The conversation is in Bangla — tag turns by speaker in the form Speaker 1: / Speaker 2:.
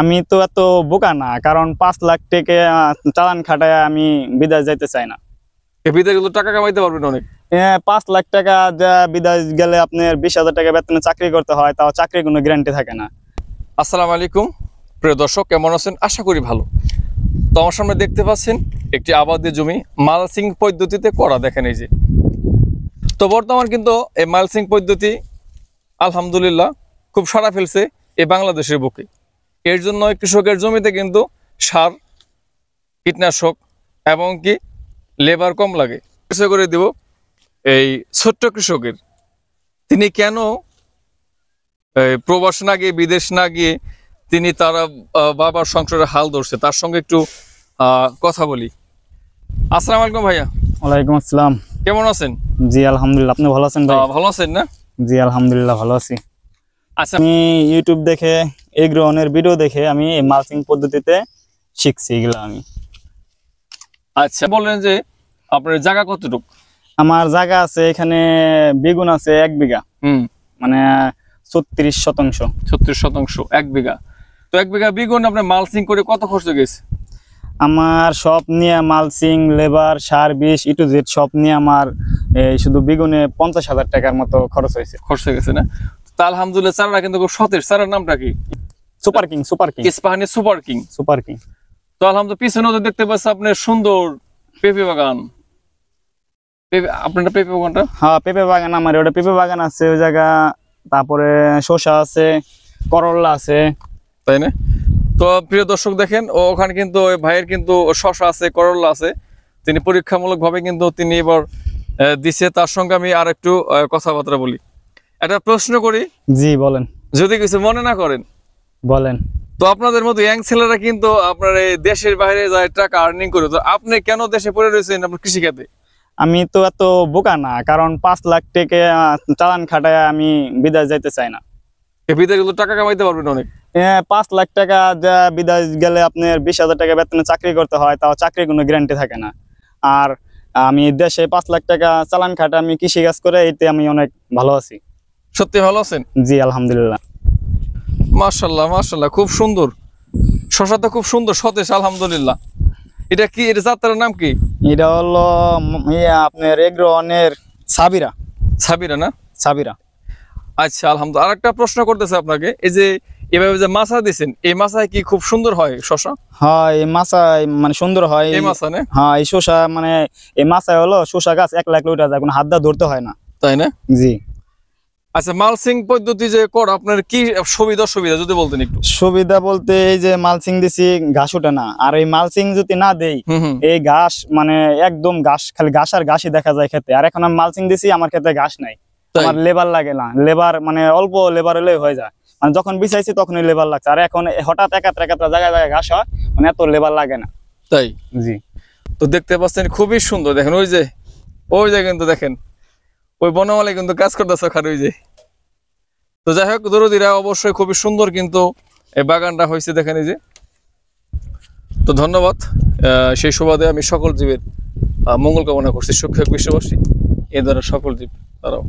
Speaker 1: আমি তো এত বোকা না, কারণ 5 লাখ টাকা চালান খাটায় আমি বিদেশ যাইতে চাই না।
Speaker 2: বিদেশে কিন্তু টাকা কামাইতে পারবেন অনেক।
Speaker 1: 5 লাখ টাকা যা বিদেশ গেলে আপনার 20,000 টাকা বেতনে চাকরি করতে হয়, তাও চাকরির কোনো গ্যারান্টি থাকে না।
Speaker 2: আসসালামু আলাইকুম প্রিয় দর্শক, কেমন আছেন? আশা করি ভালো। তো আমার সামনে দেখতে পাচ্ছেন একটি আবাদি জমি মালচিং পদ্ধতিতে করা, দেখেন এই যে। তো বর্তমান কিন্তু এই মালচিং পদ্ধতি আলহামদুলিল্লাহ খুব সাড়া ফেলছে এই বাংলাদেশের বুকে। এর জন্য কৃষকের জমিতে কিন্তু সার, কীটনাশক এবং কি লেবার কম লাগে। বিষয় করে দিব এই ছোট্ট কৃষকের, তিনি কেন প্রবাস না গিয়ে, বিদেশ না গিয়ে তিনি তারা বাবার সংসারে হাল ধরছে, তার সঙ্গে একটু কথা বলি। আসসালামু আলাইকুম ভাইয়া।
Speaker 1: ওয়ালাইকুম আসসালাম।
Speaker 2: কেমন আছেন?
Speaker 1: জি আলহামদুলিল্লাহ, আপনি ভালো আছেন ভাই?
Speaker 2: ভালো আছেন না?
Speaker 1: জি আলহামদুলিল্লাহ ভালো আছি।
Speaker 2: আচ্ছা,
Speaker 1: আমি ইউটিউব দেখে, এগ্রোনের ভিডিও দেখে আমি এই মালচিং পদ্ধতিতে শিখছি এগুলো আমি।
Speaker 2: আচ্ছা, বললেন যে আপনার জায়গা কতটুকু?
Speaker 1: আমার জায়গা আছে এখানে, বেগুন আছে 1 বিঘা, মানে 36 শতাংশ।
Speaker 2: 36 শতাংশ, 1 বিঘা। তো 1 বিঘা বেগুন আপনার মালচিং করে কত খরচ গেছে?
Speaker 1: আমার সব নিয়ে মালচিং, লেবার, সার, বিষ, ই টু জেড সব নিয়ে আমার এই শুধু বেগুনে 50,000 টাকার মতো খরচ হয়েছে।
Speaker 2: খরচ হয়ে গেছে না? তা আলহামদুলিল্লাহ, চারাটা কিন্তু খুব সতেজ। চারার নামটা কি?
Speaker 1: Super king. Super king.
Speaker 2: Ispahani super king.
Speaker 1: Super king.
Speaker 2: তো আলহামদুলিল্লাহ, পিছনেও তো দেখতে পাচ্ছি আপনার সুন্দর পেঁপে বাগান। আপনার পেঁপে বাগানটা?
Speaker 1: হ্যাঁ, পেঁপে বাগান আমার, ওটা পেঁপে বাগান আছে ওই জায়গা। তারপরে শসা আছে, করলা আছে।
Speaker 2: তাই না? তো প্রিয় দর্শক দেখেন, ওখানে কিন্তু ওই ভাইয়ের কিন্তু শসা আছে, করলা আছে। তিনি পরীক্ষামূলক ভাবে কিন্তু তিনি এবার দিছে। তার সঙ্গে আমি আর একটু কথাবার্তা বলি। একটা প্রশ্ন করি।
Speaker 1: জি বলেন।
Speaker 2: যদি কিছু মনে না করেন
Speaker 1: বলেন।
Speaker 2: তো আপনাদের মতো ইয়াং ছেলেরা কিন্তু আপনার এই দেশের বাইরে যায় টাকা আর্নিং করে, তো আপনি কেন দেশে পড়ে রয়েছেন আপনার কৃষিখাতে?
Speaker 1: আমি তো এত বোকা না, কারণ 5 লাখ টাকা চালান খাটায় আমি বিদেশ যাইতে চাই না।
Speaker 2: বিদেশে কিন্তু টাকা কামাইতে পারবেন অনেক।
Speaker 1: 5 লাখ টাকা যা বিদেশ গেলে আপনার 20,000 টাকা বেতনে চাকরি করতে হয়, তাও চাকরির কোনো গ্যারান্টি থাকে না। আর আমি দেশে 5 লাখ টাকা চালান খাটা আমি কৃষি কাজ করে, এতে আমি অনেক ভালো আছি।
Speaker 2: সত্যি ভালো আছেন?
Speaker 1: জি আলহামদুলিল্লাহ।
Speaker 2: মাশাআল্লাহ মাশাআল্লাহ, খুব সুন্দর। শসা তো খুব সুন্দর সতেজ আলহামদুলিল্লাহ। এটা কি, এর জাতের নাম কি?
Speaker 1: এটা হলো আপনার এগ্রোনের সাবিরা।
Speaker 2: সাবিরা না?
Speaker 1: সাবিরা।
Speaker 2: আচ্ছা আলহামদুলিল্লাহ। আরেকটা প্রশ্ন করতেছে আপনাকে, এই যে এভাবে যে মাছা দিচ্ছেন, এই মাছায় কি খুব সুন্দর হয় শসা?
Speaker 1: হ্যাঁ, এই মাছা মানে সুন্দর হয়।
Speaker 2: এই মাছা না?
Speaker 1: হ্যাঁ, এই শসা মানে এই মাছায় হলো শসা গাছ 1 লাখ উঠে যায়, কোনো হাত দা ধরতে হয় না।
Speaker 2: তাই না?
Speaker 1: জি।
Speaker 2: আচ্ছা, মালচিং পদ্ধতি যে কর, আপনার কি সুবিধা যদি বলতেন একটু।
Speaker 1: সুবিধা বলতে এই যে মালচিং দিছি, ঘাস ওঠে না। আর এই মালচিং যদি না দেই, এই ঘাস মানে একদম ঘাস, খালি ঘাস আর ঘাসই দেখা যায় খেতে। আর এখন আমি মালচিং দিছি, আমার খেতে ঘাস নাই, আমার লেবার লাগে না। লেবার মানে অল্প লেবার হলে হয়ে যায়, মানে যখন বিছাইছি তখনই লেবার লাগছে। আর এখন হঠাৎ একাত্রা জায়গায় জায়গায় ঘাস হয়, মানে এত লেবার লাগে না।
Speaker 2: তাই?
Speaker 1: জি।
Speaker 2: তো দেখতে পাচ্ছেন খুবই সুন্দর, দেখেন ওই যে কিন্তু দেখেন ওই বনমালী কিন্তু কাজ করতেছে ওখানে, ওই যে। তো যাই হোক, দরদিরা অবশ্যই খুবই সুন্দর কিন্তু এই বাগানটা হয়েছে, দেখেন এই যে। তো ধন্যবাদ। সেই সুবাদে আমি সকল জীবের মঙ্গল কামনা করছি, সুখী হোক বিশ্ববাসী, এ দ্বারা সকল জীব তারাও।